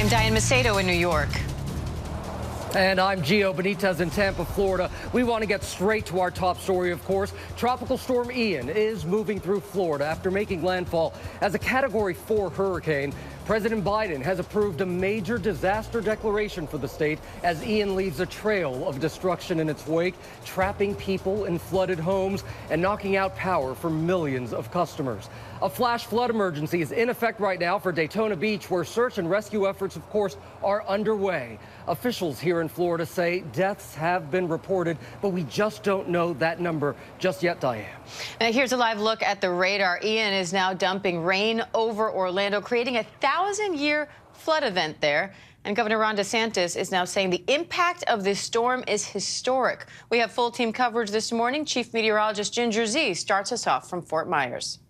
And Diane Macedo in New York. And I'm Gio Benitez in Tampa, Florida. We want to get straight to our top story, of course. Tropical storm Ian is moving through Florida after making landfall as a Category 4 hurricane. President Biden has approved a major disaster declaration for the state as Ian leaves a trail of destruction in its wake, trapping people in flooded homes and knocking out power for millions of customers. A flash flood emergency is in effect right now for Daytona Beach, where search and rescue efforts, of course, are underway. Officials here in Florida say deaths have been reported, but we just don't know that number just yet, Diane. Now here's a live look at the radar. Ian is now dumping rain over Orlando, creating a 1,000-year flood event there. And Governor Ron DeSantis is now saying the impact of this storm is historic. We have full team coverage this morning. Chief Meteorologist Ginger Z starts us off from Fort Myers.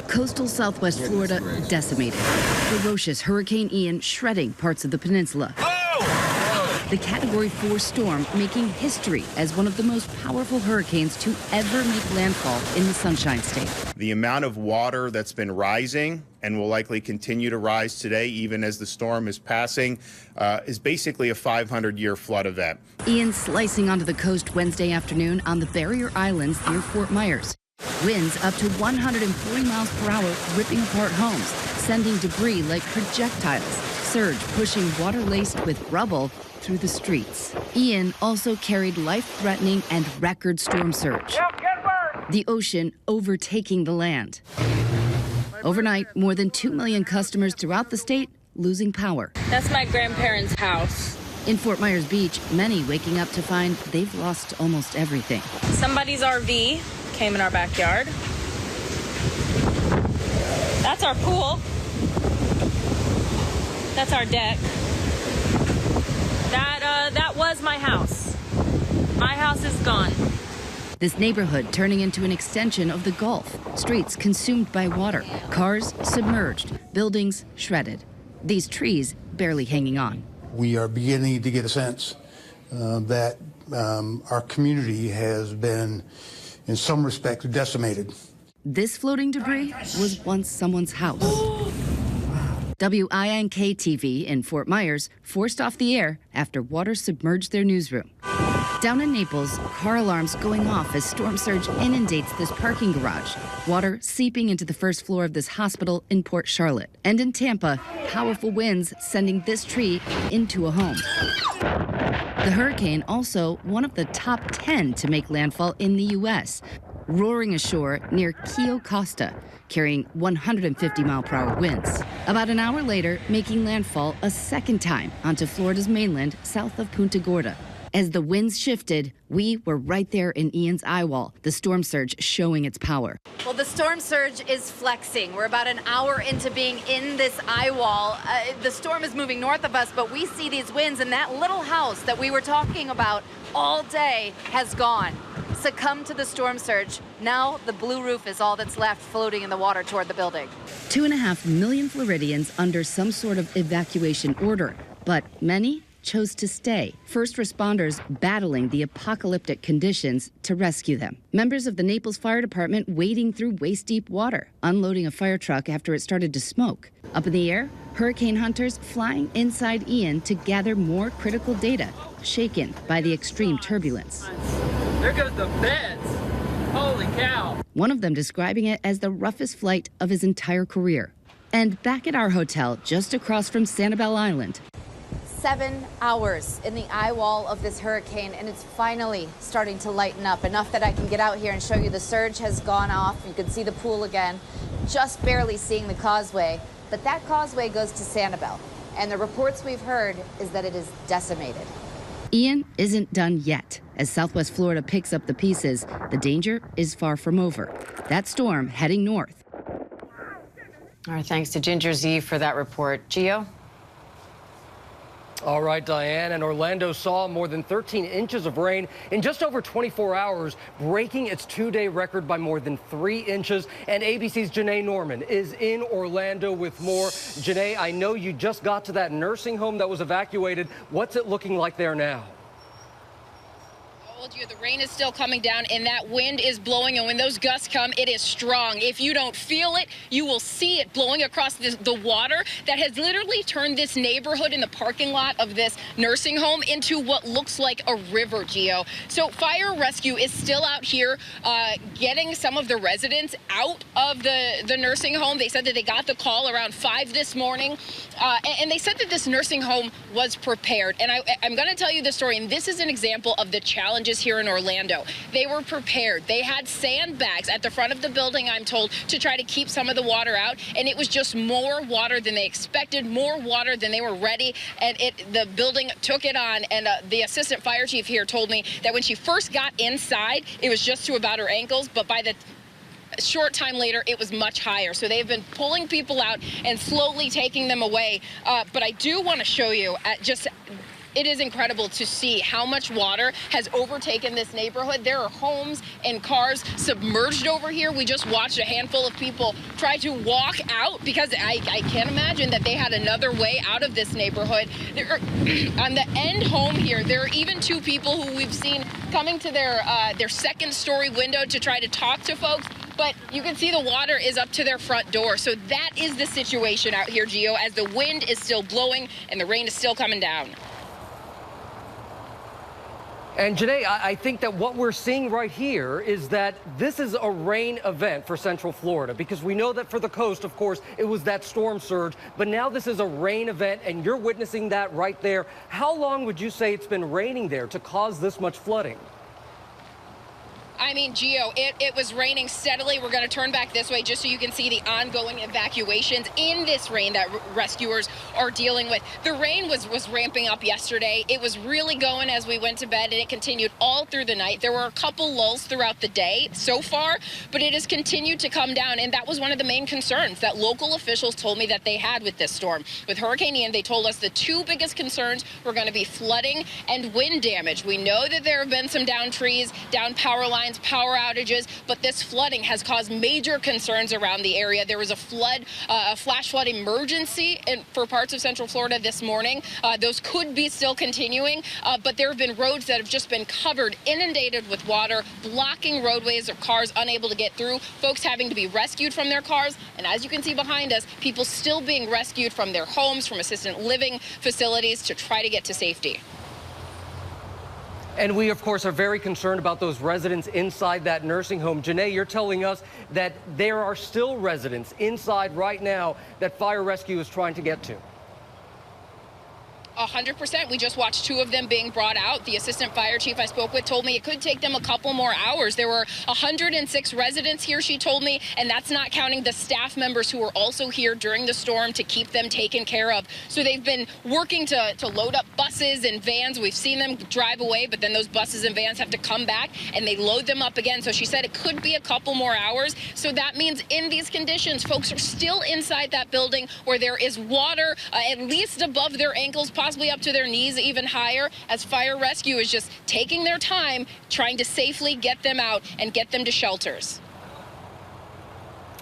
Coastal Southwest Florida decimated. Ferocious Hurricane Ian shredding parts of the peninsula. The Category 4 storm making history as one of the most powerful hurricanes to ever make landfall in the Sunshine State. The amount of water that's been rising and will likely continue to rise today, even as the storm is passing, is basically a 500-year flood event. Ian slicing onto the coast Wednesday afternoon on the Barrier Islands near Fort Myers. Winds up to 140 miles per hour ripping apart homes, sending debris like projectiles. Surge pushing water laced with rubble through the streets. Ian also carried life-threatening and record storm surge. The ocean overtaking the land. Overnight, more than 2 million customers throughout the state losing power. That's my grandparents' house. In Fort Myers Beach, many waking up to find they've lost almost everything. Somebody's RV came in our backyard. That's our pool. That's our deck. That was my house. My house is gone. This neighborhood turning into an extension of the Gulf. Streets consumed by water, cars submerged, buildings shredded. These trees barely hanging on. We are beginning to get a sense that our community has been, in some respects, decimated. This floating debris was once someone's house. WINK-TV in Fort Myers forced off the air after water submerged their newsroom. Down in Naples, car alarms going off as storm surge inundates this parking garage. Water seeping into the first floor of this hospital in Port Charlotte. And in Tampa, powerful winds sending this tree into a home. The hurricane also one of the top 10 to make landfall in the U.S., roaring ashore near Kio Costa, carrying 150-mile-per-hour winds. About an hour later, making landfall a second time onto Florida's mainland south of Punta Gorda. As the winds shifted, we were right there in Ian's eye wall, the storm surge showing its power. Well, the storm surge is flexing. We're about an hour into being in this eye wall. The storm is moving north of us, but we see these winds, and that little house that we were talking about all day has gone. Succumbed to the storm surge. Now the blue roof is all that's left floating in the water toward the building. 2.5 million Floridians under some sort of evacuation order, but many chose to stay. First responders battling the apocalyptic conditions to rescue them. Members of the Naples Fire Department wading through waist-deep water, unloading a fire truck after it started to smoke. Up in the air, hurricane hunters flying inside Ian to gather more critical data, shaken by the extreme turbulence. There goes the beds. Holy cow. One of them describing it as the roughest flight of his entire career. And back at our hotel, just across from Sanibel Island, 7 hours in the eye wall of this hurricane, and it's finally starting to lighten up enough that I can get out here and show you the surge has gone off. You can see the pool again, just barely seeing the causeway, but that causeway goes to Sanibel, and the reports we've heard is that it is decimated. Ian isn't done yet. As Southwest Florida picks up the pieces, the danger is far from over. That storm heading north. All right, thanks to Ginger Z for that report. Gio? All right, Diane, and Orlando saw more than 13 inches of rain in just over 24 hours, breaking its two-day record by more than 3 inches. And ABC's Janae Norman is in Orlando with more. Janae, I know you just got to that nursing home that was evacuated. What's it looking like there now? told you, the rain is still coming down and that wind is blowing, and when those gusts come, it is strong. If you don't feel it, you will see it blowing across the water that has literally turned this neighborhood in the parking lot of this nursing home into what looks like a river, Gio. So fire rescue is still out here getting some of the residents out of the nursing home. They said that they got the call around 5 this morning, and they said that this nursing home was prepared. And I'm going to tell you the story, and this is an example of the challenges here in Orlando. They were prepared. They had sandbags at the front of the building, I'm told, to try to keep some of the water out, and it was just more water than they expected, more water than they were ready, and the building took it on. And the assistant fire chief here told me that when she first got inside, it was just to about her ankles, but by the short time later, it was much higher. So they've been pulling people out and slowly taking them away. But I do want to show you it is incredible to see how much water has overtaken this neighborhood. There are homes and cars submerged over here. We just watched a handful of people try to walk out because I can't imagine that they had another way out of this neighborhood. On the end home here, there are even 2 people who we've seen coming to their second-story window to try to talk to folks. But you can see the water is up to their front door. So that is the situation out here, Gio, as the wind is still blowing and the rain is still coming down. And Janae, I think that what we're seeing right here is that this is a rain event for Central Florida, because we know that for the coast, of course, it was that storm surge, but now this is a rain event and you're witnessing that right there. How long would you say it's been raining there to cause this much flooding? I mean, Gio, it was raining steadily. We're going to turn back this way just so you can see the ongoing evacuations in this rain that rescuers are dealing with. The rain was ramping up yesterday. It was really going as we went to bed, and it continued all through the night. There were a couple lulls throughout the day so far, but it has continued to come down, and that was one of the main concerns that local officials told me that they had with this storm. With Hurricane Ian, they told us the 2 biggest concerns were going to be flooding and wind damage. We know that there have been some down trees, down power lines, power outages, but this flooding has caused major concerns around the area. There was a flash flood emergency for parts of Central Florida this morning. Those could be still continuing, but there have been roads that have just been covered, inundated with water, blocking roadways of cars unable to get through, folks having to be rescued from their cars, and as you can see behind us, people still being rescued from their homes, from assisted living facilities to try to get to safety. And we, of course, are very concerned about those residents inside that nursing home. Janae, you're telling us that there are still residents inside right now that fire rescue is trying to get to. 100%. We just watched 2 of them being brought out. The assistant fire chief I spoke with told me it could take them a couple more hours. There were 106 residents here, she told me, and that's not counting the staff members who were also here during the storm to keep them taken care of. So they've been working to load up buses and vans. We've seen them drive away, but then those buses and vans have to come back and they load them up again. So she said it could be a couple more hours. So that means in these conditions, folks are still inside that building where there is water at least above their ankles, possibly up to their knees, even higher, as fire rescue is just taking their time trying to safely get them out and get them to shelters.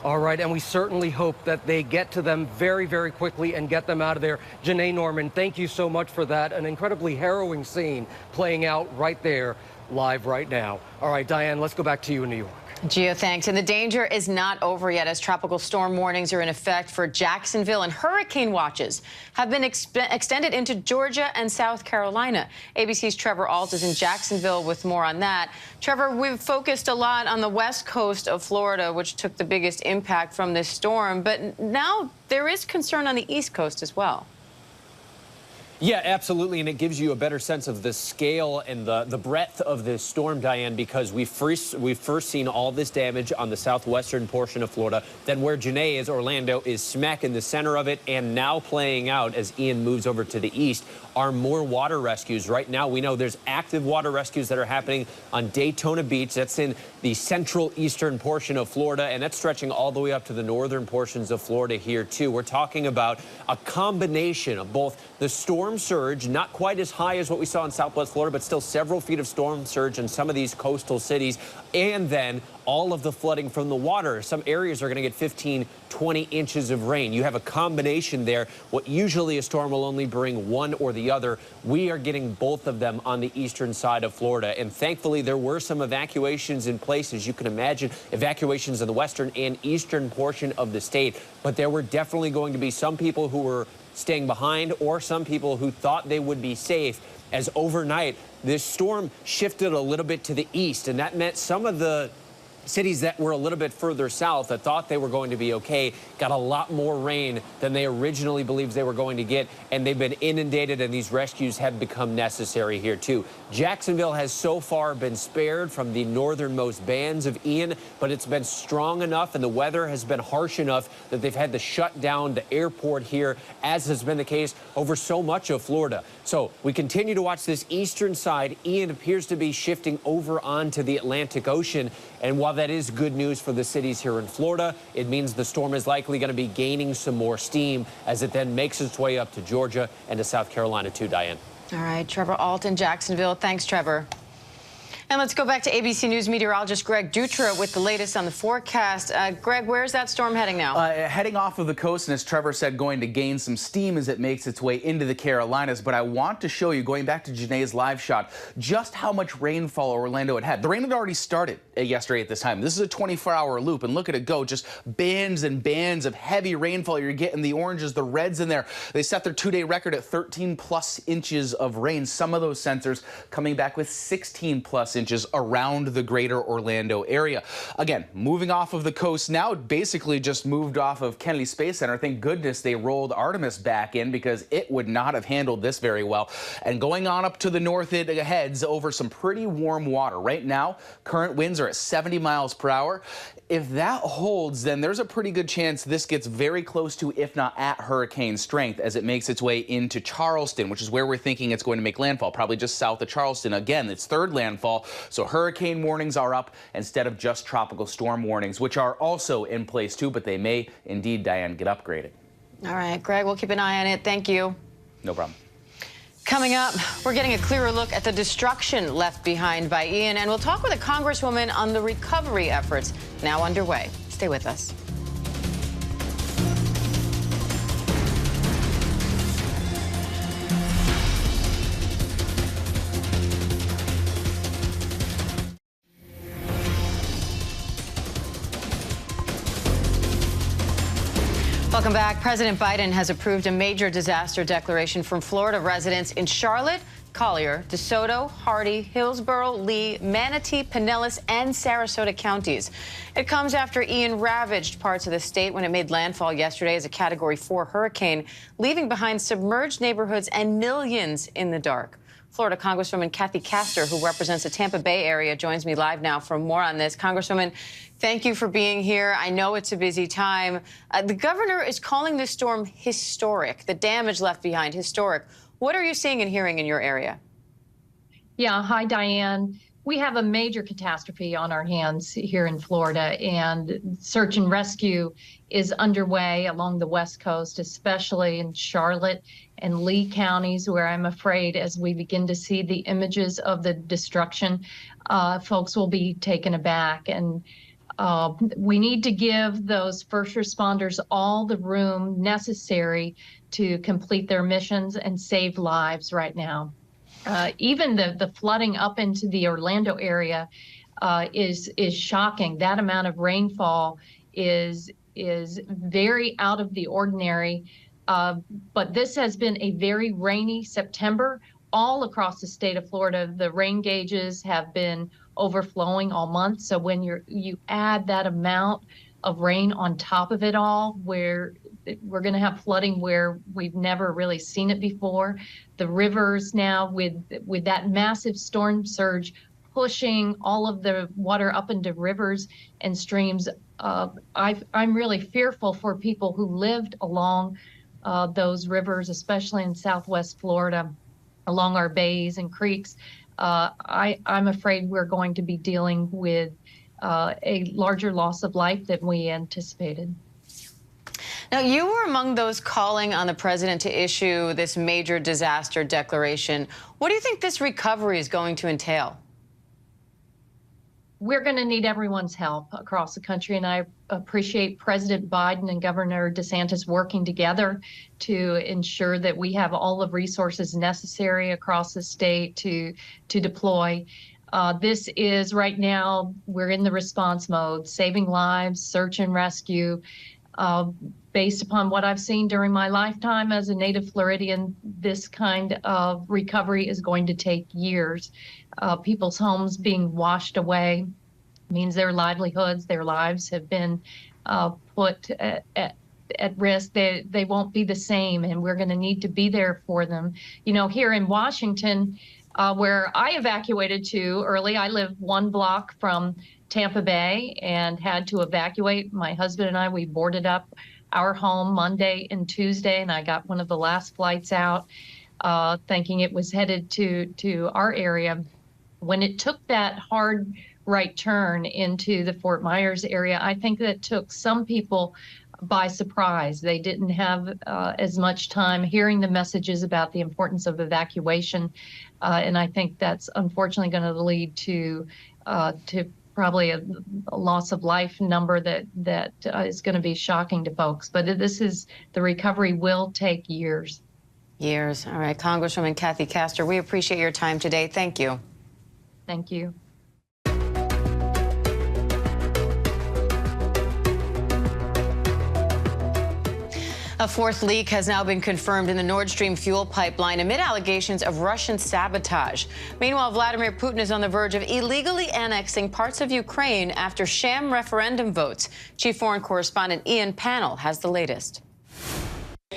All right, and we certainly hope that they get to them very, very quickly and get them out of there. Janae Norman, thank you so much for that. An incredibly harrowing scene playing out right there, live right now. All right, Diane, let's go back to you in New York. Gio, thanks. And the danger is not over yet, as tropical storm warnings are in effect for Jacksonville, and hurricane watches have been extended into Georgia and South Carolina. ABC's Trevor Alt is in Jacksonville with more on that. Trevor, we've focused a lot on the west coast of Florida, which took the biggest impact from this storm, but now there is concern on the east coast as well. Yeah, absolutely, and it gives you a better sense of the scale and the breadth of this storm, Diane, because we've first seen all this damage on the southwestern portion of Florida. Then where Janae is, Orlando is smack in the center of it, and now playing out as Ian moves over to the east are more water rescues. Right now, we know there's active water rescues that are happening on Daytona Beach. That's in the central eastern portion of Florida, and that's stretching all the way up to the northern portions of Florida here, too. We're talking about a combination of both the storm surge, not quite as high as what we saw in southwest Florida, but still several feet of storm surge in some of these coastal cities, and then all of the flooding from the water. Some areas are going to get 15, 20 inches of rain. You have a combination there. What usually a storm will only bring one or the other. We are getting both of them on the eastern side of Florida. And thankfully, there were some evacuations in place, as you can imagine, evacuations in the western and eastern portion of the state. But there were definitely going to be some people who were staying behind or some people who thought they would be safe, as overnight this storm shifted a little bit to the east, and that meant some of the cities that were a little bit further south that thought they were going to be okay got a lot more rain than they originally believed they were going to get, and they've been inundated, and these rescues have become necessary here too. Jacksonville has so far been spared from the northernmost bands of Ian, but it's been strong enough and the weather has been harsh enough that they've had to shut down the airport here, as has been the case over so much of Florida. So we continue to watch this eastern side. Ian appears to be shifting over onto the Atlantic Ocean, and while that is good news for the cities here in Florida, it means the storm is likely going to be gaining some more steam as it then makes its way up to Georgia and to South Carolina too, Diane. All right, Trevor Ault in Jacksonville. Thanks, Trevor. And let's go back to ABC News meteorologist Greg Dutra with the latest on the forecast. Greg, where's that storm heading now? Heading off of the coast, and as Trevor said, going to gain some steam as it makes its way into the Carolinas. But I want to show you, going back to Janae's live shot, just how much rainfall Orlando had. The rain had already started yesterday at this time. This is a 24-hour loop, and look at it go. Just bands and bands of heavy rainfall. You're getting the oranges, the reds in there. They set their two-day record at 13+ inches of rain. Some of those sensors coming back with 16+ inches around the greater Orlando area. Again, moving off of the coast now, basically just moved off of Kennedy Space Center. Thank goodness they rolled Artemis back in, because it would not have handled this very well. And going on up to the north, it heads over some pretty warm water. Right now, current winds are at 70 miles per hour. If that holds, then there's a pretty good chance this gets very close to, if not at, hurricane strength as it makes its way into Charleston, which is where we're thinking it's going to make landfall, probably just south of Charleston. Again, it's third landfall, so hurricane warnings are up instead of just tropical storm warnings, which are also in place too, but they may indeed, Diane, get upgraded. All right, Greg, we'll keep an eye on it. Thank you. No problem. Coming up, we're getting a clearer look at the destruction left behind by Ian, and we'll talk with a congresswoman on the recovery efforts now underway. Stay with us. Welcome back. President Biden has approved a major disaster declaration from Florida residents in Charlotte, Collier, DeSoto, Hardee, Hillsborough, Lee, Manatee, Pinellas, and Sarasota counties. It comes after Ian ravaged parts of the state when it made landfall yesterday as a Category 4 hurricane, leaving behind submerged neighborhoods and millions in the dark. Florida Congresswoman Kathy Castor, who represents the Tampa Bay area, joins me live now for more on this. Congresswoman, thank you for being here. I know it's a busy time. The governor is calling this storm historic, the damage left behind historic. What are you seeing and hearing in your area? Yeah, hi, Diane. We have a major catastrophe on our hands here in Florida, and search and rescue is underway along the West Coast, especially in Charlotte and Lee counties, where I'm afraid as we begin to see the images of the destruction, folks will be taken aback. And we need to give those first responders all the room necessary to complete their missions and save lives right now. Even the flooding up into the Orlando area is shocking. That amount of rainfall is very out of the ordinary. But this has been a very rainy September all across the state of Florida. The rain gauges have been overflowing all month. So when you add that amount of rain on top of it all, where we're going to have flooding where we've never really seen it before. The rivers now, with that massive storm surge pushing all of the water up into rivers and streams, I'm really fearful for people who lived along those rivers, especially in Southwest Florida, along our bays and creeks. I'm afraid we're going to be dealing with a larger loss of life than we anticipated. Now, you were among those calling on the president to issue this major disaster declaration. What do you think this recovery is going to entail? we're going to need everyone's help across the country. And I appreciate President Biden and Governor DeSantis working together to ensure that we have all the resources necessary across the state to deploy. This is right now, we're in the response mode, saving lives, search and rescue. Based upon what I've seen during my lifetime as a native Floridian, this kind of recovery is going to take years. People's homes being washed away means their livelihoods, their lives have been put at risk. They won't be the same, and we're going to need to be there for them. You know, here in Washington, where I evacuated to early, I live 1 block from Tampa Bay and had to evacuate. My husband and I, we boarded up our home Monday and Tuesday, and I got one of the last flights out, thinking it was headed to our area. When it took that hard right turn into the Fort Myers area, I think that took some people by surprise. They didn't have as much time hearing the messages about the importance of evacuation, and I think that's unfortunately going to lead to probably a loss of life number that is going to be shocking to folks. But the recovery will take years. Years. All right, Congresswoman Kathy Castor, we appreciate your time today. Thank you. Thank you. A 4th leak has now been confirmed in the Nord Stream fuel pipeline amid allegations of Russian sabotage. Meanwhile, Vladimir Putin is on the verge of illegally annexing parts of Ukraine after sham referendum votes. Chief Foreign Correspondent Ian Pannell has the latest.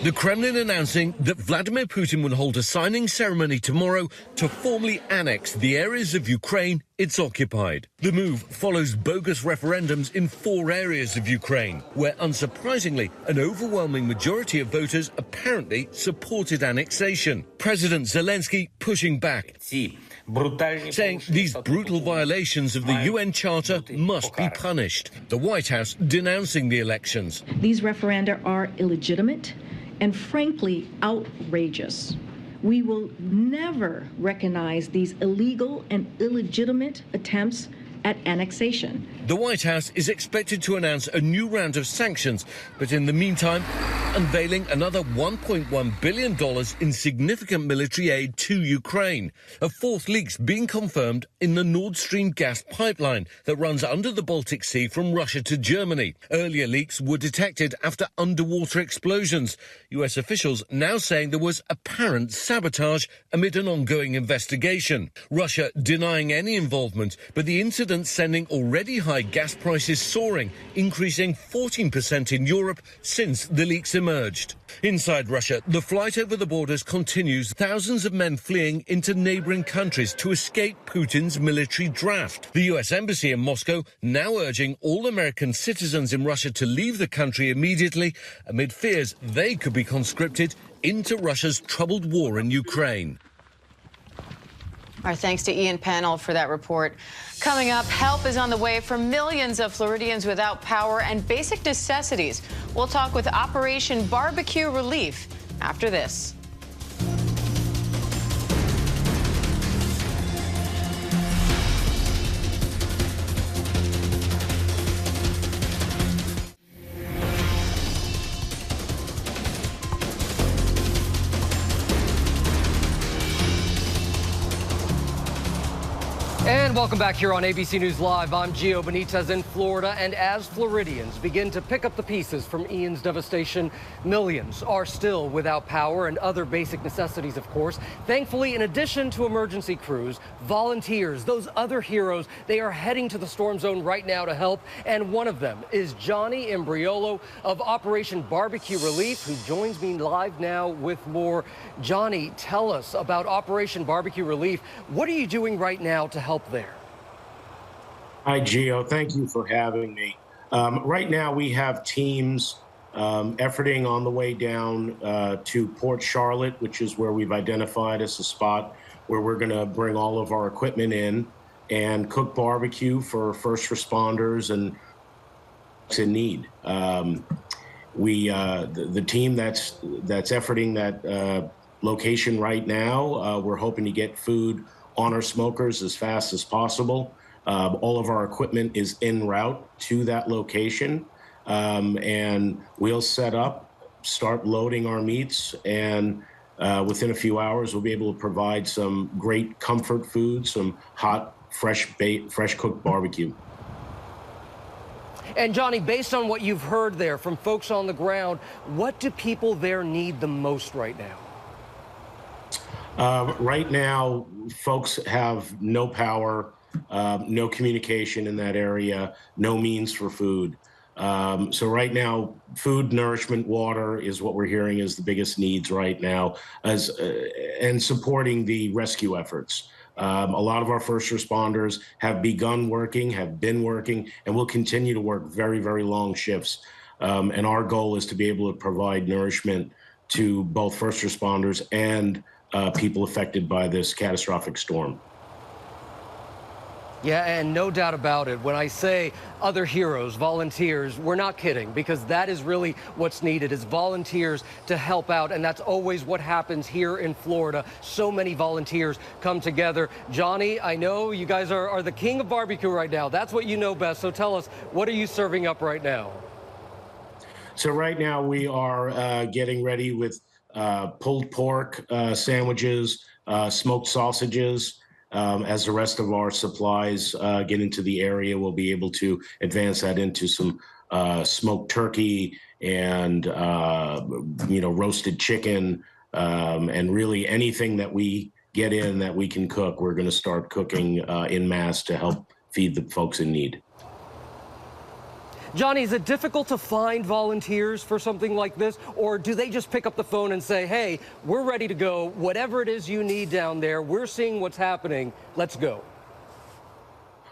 The Kremlin announcing that Vladimir Putin will hold a signing ceremony tomorrow to formally annex the areas of Ukraine it's occupied. The move follows bogus referendums in 4 areas of Ukraine, where, unsurprisingly, an overwhelming majority of voters apparently supported annexation. President Zelensky pushing back, saying these brutal violations of the UN Charter must be punished. The White House denouncing the elections. These referenda are illegitimate and frankly outrageous. We will never recognize these illegal and illegitimate attempts at annexation. The White House is expected to announce a new round of sanctions, but in the meantime, unveiling another $1.1 billion in significant military aid to Ukraine. A 4th leak's being confirmed in the Nord Stream gas pipeline that runs under the Baltic Sea from Russia to Germany. Earlier leaks were detected after underwater explosions. US officials now saying there was apparent sabotage amid an ongoing investigation. Russia denying any involvement, but the incident sending already high gas prices soaring, increasing 14% in Europe since the leaks emerged. Inside Russia, the flight over the borders continues, thousands of men fleeing into neighbouring countries to escape Putin's military draft. The US Embassy in Moscow now urging all American citizens in Russia to leave the country immediately amid fears they could be conscripted into Russia's troubled war in Ukraine. Our thanks to Ian Pannell for that report. Coming up, help is on the way for millions of Floridians without power and basic necessities. We'll talk with Operation BBQ Relief after this. And welcome back here on ABC News Live. I'm Gio Benitez in Florida, and as Floridians begin to pick up the pieces from Ian's devastation, millions are still without power and other basic necessities, of course. Thankfully, in addition to emergency crews, volunteers, those other heroes, they are heading to the storm zone right now to help, and one of them is Johnny Imbriolo of Operation BBQ Relief, who joins me live now with more. Johnny, tell us about Operation BBQ Relief. What are you doing right now to help there? Hi, Gio. Thank you for having me. Right now, we have teams efforting on the way down to Port Charlotte, which is where we've identified as a spot where we're going to bring all of our equipment in and cook barbecue for first responders and in need. The team that's efforting that location right now, we're hoping to get food on our smokers as fast as possible. All of our equipment is en route to that location, and we'll set up, start loading our meats, and within a few hours, we'll be able to provide some great comfort food, some hot, fresh cooked barbecue. And Johnny, based on what you've heard there from folks on the ground, what do people there need the most right now? Right now, folks have no power, no communication in that area, no means for food. So right now, food, nourishment, water is what we're hearing is the biggest needs right now, and supporting the rescue efforts. A lot of our first responders have begun working, have been working, and will continue to work very, very long shifts. And our goal is to be able to provide nourishment to both first responders and people affected by this catastrophic storm. Yeah, and no doubt about it. When I say other heroes, volunteers, we're not kidding, because that is really what's needed, is volunteers to help out. And that's always what happens here in Florida. So many volunteers come together. Johnny, I know you guys are the king of barbecue right now. That's what you know best. So tell us, what are you serving up right now? So right now we are getting ready with pulled pork sandwiches, smoked sausages. As the rest of our supplies get into the area, we'll be able to advance that into some smoked turkey and roasted chicken, and really anything that we get in that we can cook, we're going to start cooking en masse to help feed the folks in need. Johnny, is it difficult to find volunteers for something like this, or do they just pick up the phone and say, hey, we're ready to go, whatever it is you need down there, we're seeing what's happening, let's go?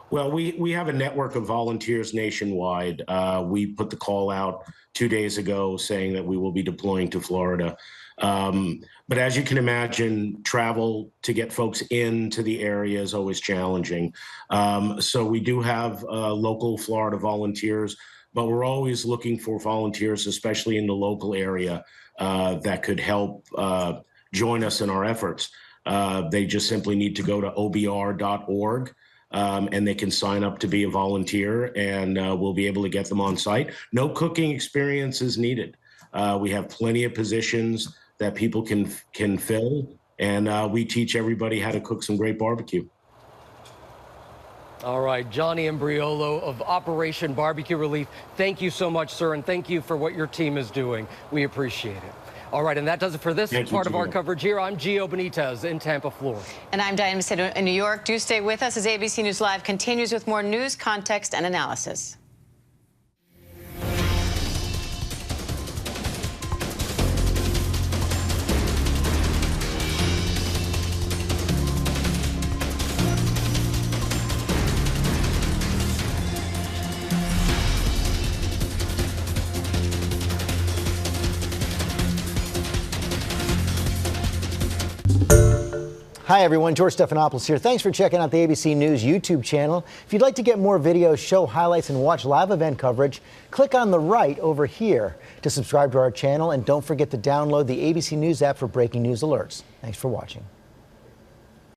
Well, we have a network of volunteers nationwide. We put the call out 2 days ago saying that we will be deploying to Florida. But as you can imagine, travel to get folks into the area is always challenging. So we do have local Florida volunteers, but we're always looking for volunteers, especially in the local area, that could help join us in our efforts. They just simply need to go to obr.org. And they can sign up to be a volunteer, and we'll be able to get them on site. No cooking experience is needed. We have plenty of positions that people can fill, and we teach everybody how to cook some great barbecue. All right, Johnny Imbriolo of Operation Barbecue Relief, thank you so much, sir, and thank you for what your team is doing. We appreciate it. All right, and that does it for this part of our coverage here. I'm Gio Benitez in Tampa, Florida. And I'm Diane Macedo in New York. Do stay with us as ABC News Live continues with more news, context, and analysis. Hi everyone, George Stephanopoulos here. Thanks for checking out the ABC News YouTube channel. If you'd like to get more videos, show highlights, and watch live event coverage, click on the right over here to subscribe to our channel, and don't forget to download the ABC News app for breaking news alerts. Thanks for watching.